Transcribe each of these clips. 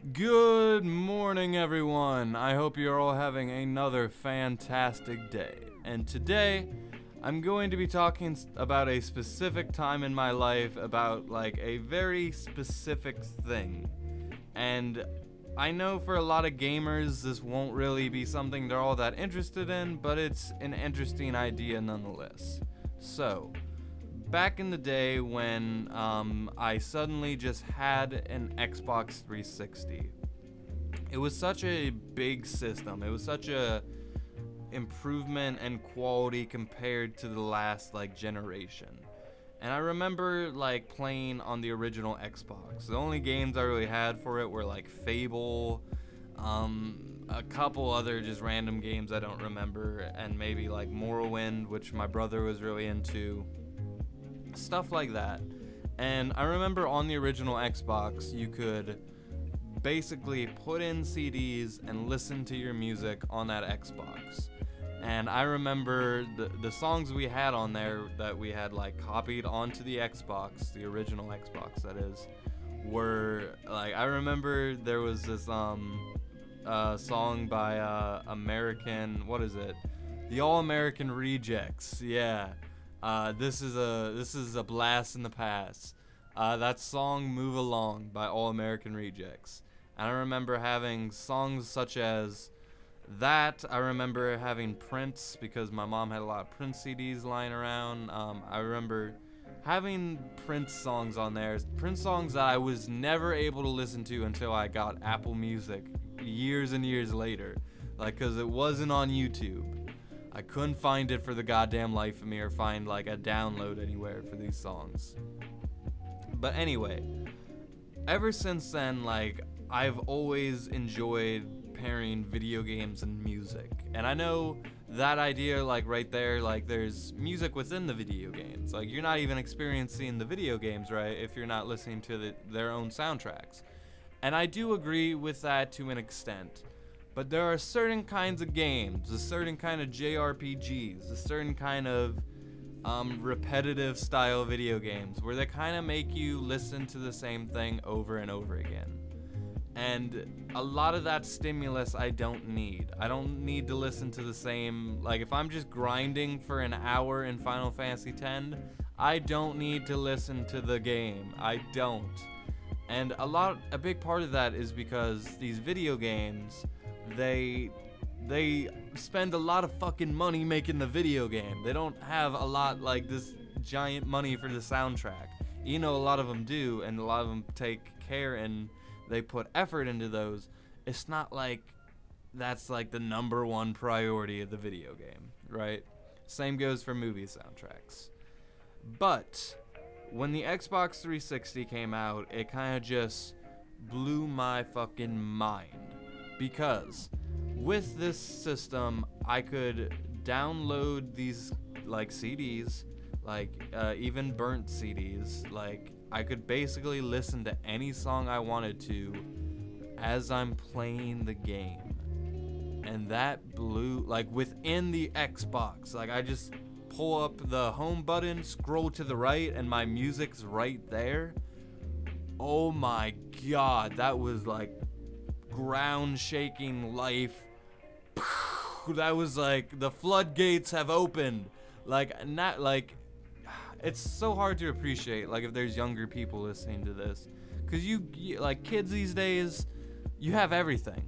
Good morning, everyone. I hope you're all having another fantastic day. And today, I'm going to be talking about a specific time in my life, about like a very specific thing. And I know for a lot of gamers, this won't really be something they're all that interested in, but it's an interesting idea nonetheless. So, back in the day when I suddenly just had an Xbox 360. It was such a big system. It was such a improvement and quality compared to the last generation. And I remember playing on the original Xbox. The only games I really had for it were Fable, a couple other just random games I don't remember, and maybe Morrowind, which my brother was really into. Stuff like that. And I remember on the original Xbox, you could basically put in CDs and listen to your music on that Xbox. And I remember the songs we had on there that we had copied onto the Xbox, the original Xbox that is, were I remember there was this song by American, what is it? The All American Rejects. Yeah. This is a blast in the past. That song "Move Along" by All American Rejects. And I remember having songs such as that. I remember having Prince, because my mom had a lot of Prince CDs lying around. I remember having Prince songs on there. Prince songs that I was never able to listen to until I got Apple Music years and years later. Because it wasn't on YouTube. I couldn't find it for the goddamn life of me, or find a download anywhere for these songs. But anyway, ever since then, I've always enjoyed pairing video games and music. And I know that idea, right there, there's music within the video games. You're not even experiencing the video games, right, if you're not listening to their own soundtracks. And I do agree with that to an extent. But there are certain kinds of games, a certain kind of JRPGs, a certain kind of repetitive style video games where they kind of make you listen to the same thing over and over again. And a lot of that stimulus I don't need. I don't need to listen to the same, if I'm just grinding for an hour in Final Fantasy X, I don't need to listen to the game. I don't. And a big part of that is because these video games, they spend a lot of fucking money making the video game. They don't have a lot this giant money for the soundtrack. A lot of them do, and a lot of them take care and they put effort into those. It's not that's the number one priority of the video game, right? Same goes for movie soundtracks. But when the Xbox 360 came out, it kind of just blew my fucking mind. Because with this system, I could download these CDs, even burnt CDs. I could basically listen to any song I wanted to as I'm playing the game. And that blew, within the Xbox. I just pull up the home button, scroll to the right, and my music's right there. Oh my god, that was ground shaking life. That was the floodgates have opened. It's so hard to appreciate if there's younger people listening to this, because you kids these days, you have everything.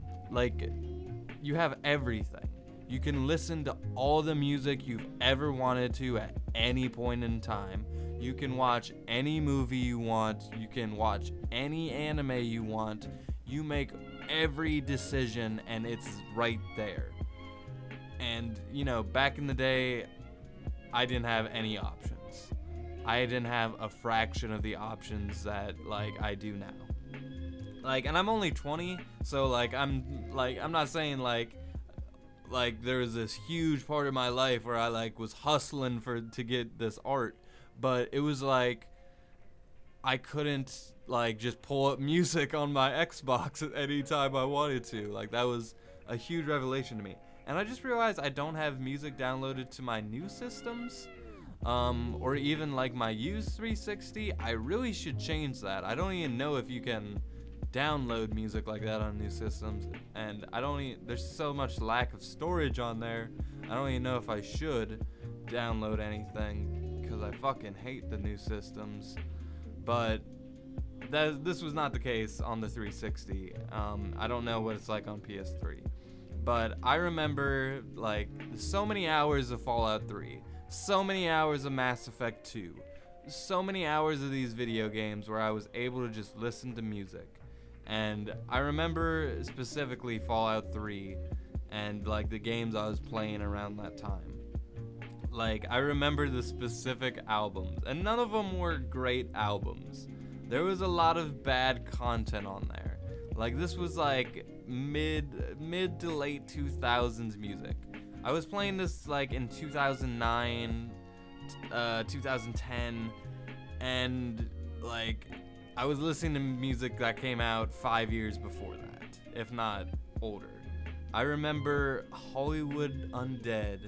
You have everything. You can listen to all the music you've ever wanted to at any point in time. You can watch any movie you want. You can watch any anime you want. You make every decision and it's right there. And back in the day, I didn't have any options. I didn't have a fraction of the options that I do now. And I'm only 20, so I'm not saying there was this huge part of my life where I was hustling to get this art, but it was I couldn't just pull up music on my Xbox at any time I wanted to. That was a huge revelation to me. And I just realized I don't have music downloaded to my new systems, or even my used 360. I really should change that. I don't even know if you can download music like that on new systems, and there's so much lack of storage on there. I don't even know if I should download anything because I fucking hate the new systems. But this was not the case on the 360. I don't know what it's like on PS3, but I remember like so many hours of Fallout 3, so many hours of Mass Effect 2, so many hours of these video games where I was able to just listen to music. And I remember specifically Fallout 3 and like the games I was playing around that time. Like, I remember the specific albums, and none of them were great albums. There was a lot of bad content on there. Like, this was like mid to late 2000s music. I was playing this like in 2009, 2010, and like I was listening to music that came out 5 years before that, if not older. I remember Hollywood Undead,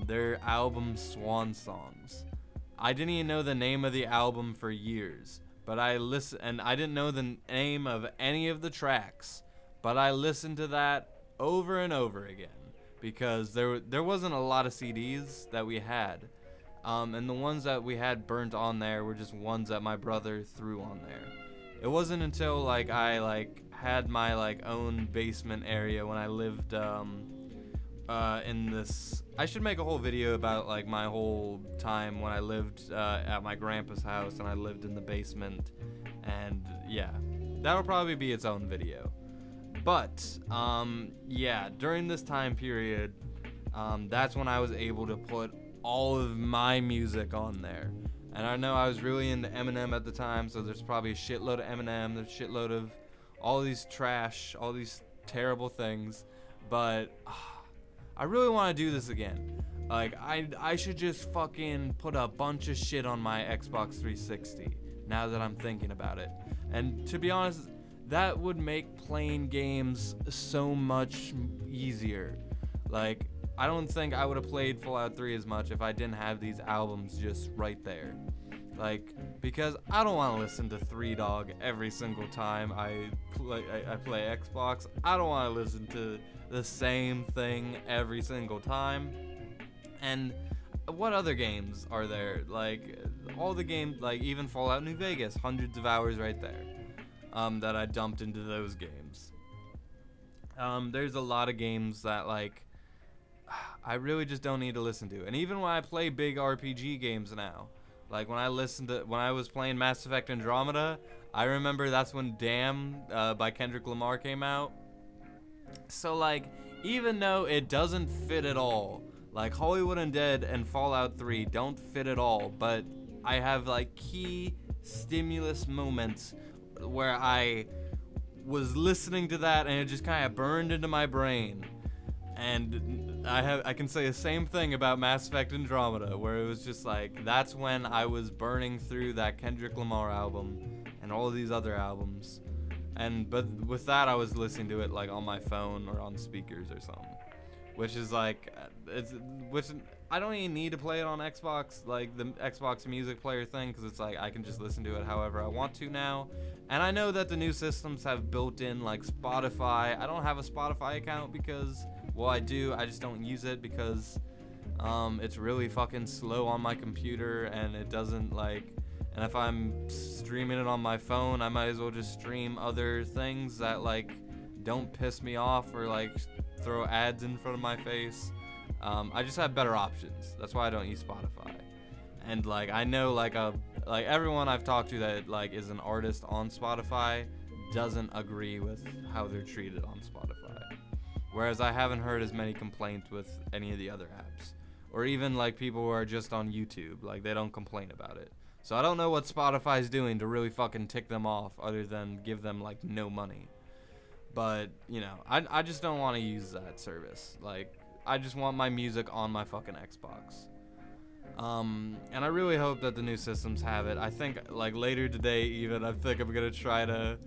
their album Swan Songs. I didn't even know the name of the album for years, but I listened, and I didn't know the name of any of the tracks, but I listened to that over and over again because there wasn't a lot of CDs that we had. And the ones that we had burnt on there were just ones that my brother threw on there. It wasn't until like I like had my like own basement area when I lived in this. I should make a whole video about like my whole time when I lived at my grandpa's house and I lived in the basement, and yeah, that'll probably be its own video. But yeah, during this time period, that's when I was able to put all of my music on there. And I know I was really into Eminem at the time, so there's probably a shitload of Eminem, there's a shitload of all these trash, all these terrible things, but I really want to do this again. Like, I should just fucking put a bunch of shit on my Xbox 360, now that I'm thinking about it. And to be honest, that would make playing games so much easier. Like, I don't think I would have played Fallout 3 as much if I didn't have these albums just right there. Like, because I don't want to listen to Three Dog every single time I play Xbox. I don't want to listen to the same thing every single time. And what other games are there? Like, all the games, like even Fallout New Vegas, hundreds of hours right there that I dumped into those games. There's a lot of games that, like, I really just don't need to listen to. And even when I play big RPG games now, like when I was playing Mass Effect Andromeda, I remember that's when Damn by Kendrick Lamar came out. So like, even though it doesn't fit at all, like Hollywood Undead and Fallout 3 don't fit at all, but I have like key stimulus moments where I was listening to that and it just kind of burned into my brain. And I can say the same thing about Mass Effect Andromeda, where it was just like, that's when I was burning through that Kendrick Lamar album and all of these other albums. But with that, I was listening to it like on my phone or on speakers or something, which is like, which I don't even need to play it on Xbox, like the Xbox Music Player thing, because it's like I can just listen to it however I want to now. And I know that the new systems have built-in like Spotify. I don't have a Spotify account because, well, I do, I just don't use it because it's really fucking slow on my computer, and it doesn't like, and if I'm streaming it on my phone, I might as well just stream other things that like don't piss me off or like throw ads in front of my face. I just have better options. That's why I don't use Spotify. And like, I know like everyone I've talked to that like is an artist on Spotify doesn't agree with how they're treated on Spotify. Whereas I haven't heard as many complaints with any of the other apps, or even like people who are just on YouTube, like they don't complain about it. So I don't know what Spotify's doing to really fucking tick them off other than give them like no money. But, you know, I just don't want to use that service. Like, I just want my music on my fucking Xbox. And I really hope that the new systems have it. I think like later today even, I think I'm gonna try to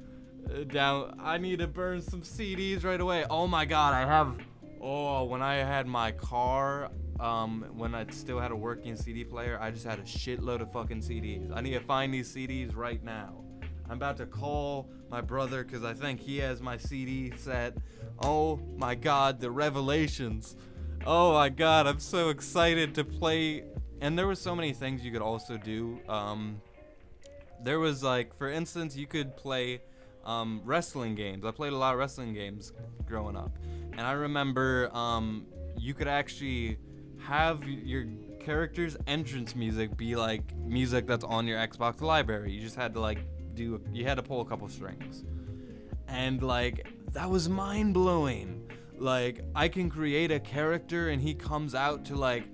I need to burn some CDs right away. Oh my god, when I had my car, when I still had a working CD player, I just had a shitload of fucking CDs. I need to find these CDs right now. I'm about to call my brother because I think he has my CD set. Oh my god, the revelations. Oh my god, I'm so excited to play. And there were so many things you could also do. There was like, for instance, you could play wrestling games. I played a lot of wrestling games growing up. And I remember you could actually have your character's entrance music be like music that's on your Xbox library. You just had to like you had to pull a couple strings. And like that was mind-blowing. Like I can create a character and he comes out to like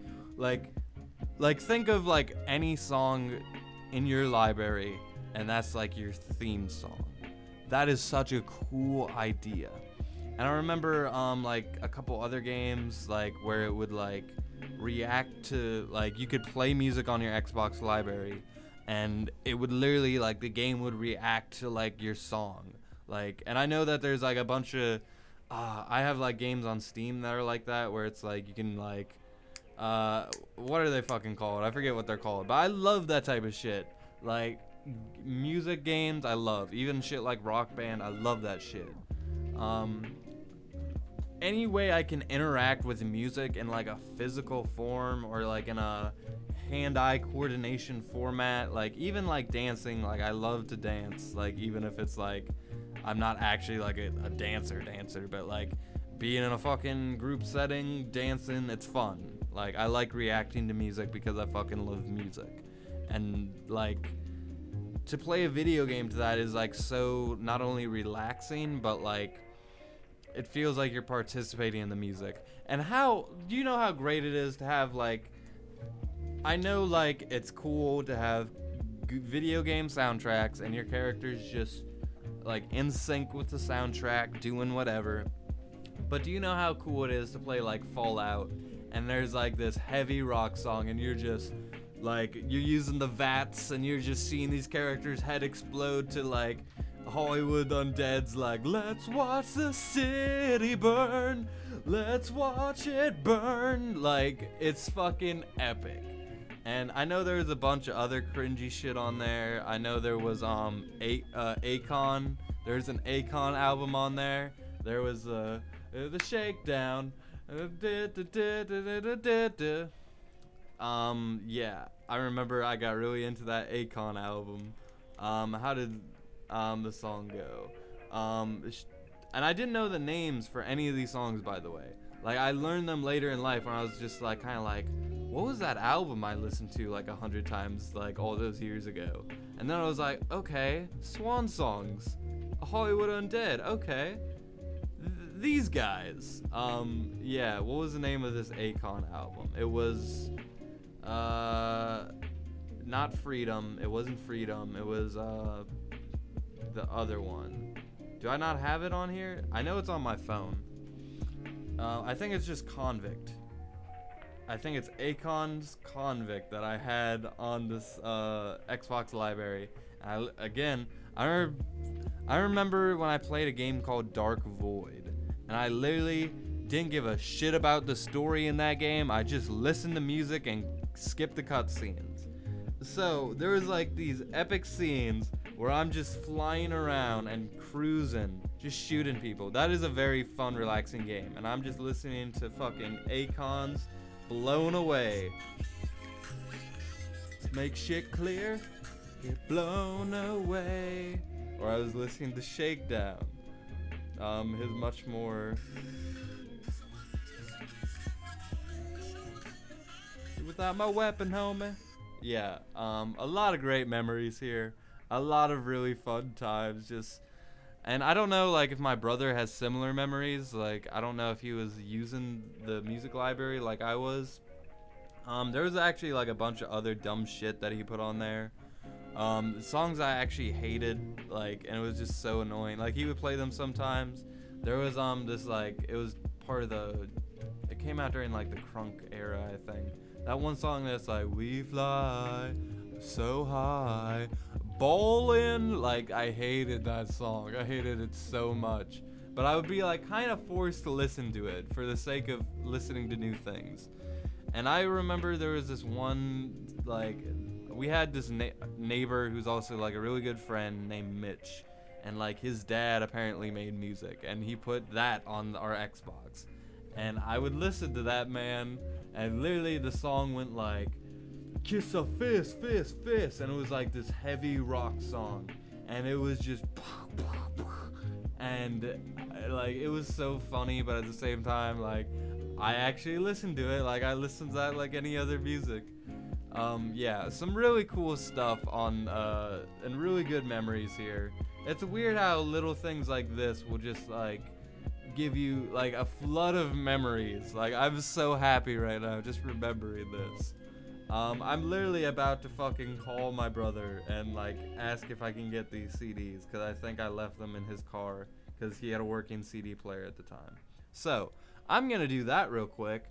think of like any song in your library and that's like your theme song. That is such a cool idea. And I remember like a couple other games like where it would like react to like you could play music on your Xbox library and it would literally like the game would react to like your song. Like, and I know that there's like a bunch of I have like games on Steam that are like that where it's like you can like what are they fucking called? I forget what they're called. But I love that type of shit. Like music games I love. Even shit like Rock Band, I love that shit. Any way I can interact with music in like a physical form or like in a hand-eye coordination format, like even like dancing, like I love to dance, like even if it's like I'm not actually like a dancer, but like being in a fucking group setting, dancing, it's fun. Like I like reacting to music because I fucking love music. And like to play a video game to that is like so not only relaxing, but like it feels like you're participating in the music. And how do you know how great it is to have like I know like it's cool to have video game soundtracks and your characters just like in sync with the soundtrack doing whatever. But do you know how cool it is to play like Fallout and there's like this heavy rock song and you're just like you're using the VATS and you're just seeing these characters' head explode to like Hollywood Undead's like, let's watch the city burn, let's watch it burn. Like it's fucking epic. And I know there's a bunch of other cringy shit on there. I know there was Akon. There's an Akon album on there. There was the Shakedown. Yeah, I remember I got really into that Akon album. How did the song go? And I didn't know the names for any of these songs, by the way. Like I learned them later in life when I was just like kind of like, what was that album I listened to like 100 times like all those years ago? And then I was like, okay, Swan Songs, Hollywood Undead, okay, these guys. Yeah, what was the name of this Akon album? It was not Freedom. It wasn't Freedom. It was the other one. Do I not have it on here? I know it's on my phone. I think it's just Convict. I think it's Akon's Convict that I had on this Xbox library. I remember when I played a game called Dark Void, and I literally didn't give a shit about the story in that game. I just listened to music and skipped the cutscenes. So there was like these epic scenes where I'm just flying around and cruising, just shooting people. That is a very fun, relaxing game, and I'm just listening to fucking Akon's Blown Away. Make shit clear, get blown away. Or I was listening to Shakedown. His much more without my weapon, homie. Yeah, a lot of great memories here. A lot of really fun times, just. And I don't know, like, if my brother has similar memories. Like, I don't know if he was using the music library like I was. There was actually, like, a bunch of other dumb shit that he put on there. Songs I actually hated, like, and it was just so annoying. Like, he would play them sometimes. There was, this, like, it was part of the, it came out during, like, the crunk era, I think. That one song that's like, we fly so high, bowling. Like, I hated that song. I hated it so much. But I would be like kind of forced to listen to it for the sake of listening to new things. And I remember there was this one, like, we had this neighbor who's also like a really good friend named Mitch, and like his dad apparently made music, and he put that on our Xbox, and I would listen to that, man, and literally the song went like, kiss a fist, fist, fist, and it was like this heavy rock song, and it was just, and like it was so funny, but at the same time, like I actually listened to it like I listened to that like any other music. Yeah, some really cool stuff on and really good memories here. It's weird how little things like this will just like give you like a flood of memories. Like I'm so happy right now just remembering this. I'm literally about to fucking call my brother and like ask if I can get these CDs, because I think I left them in his car because he had a working CD player at the time. So I'm gonna do that real quick.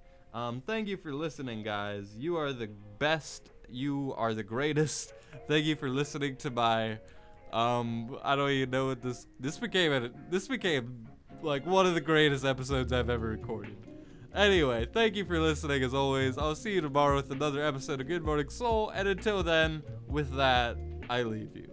Thank you for listening, guys. You are the best. You are the greatest. Thank you for listening to my I don't even know what this became like one of the greatest episodes I've ever recorded. Anyway, thank you for listening as always. I'll see you tomorrow with another episode of Good Morning Soul, and until then, with that, I leave you.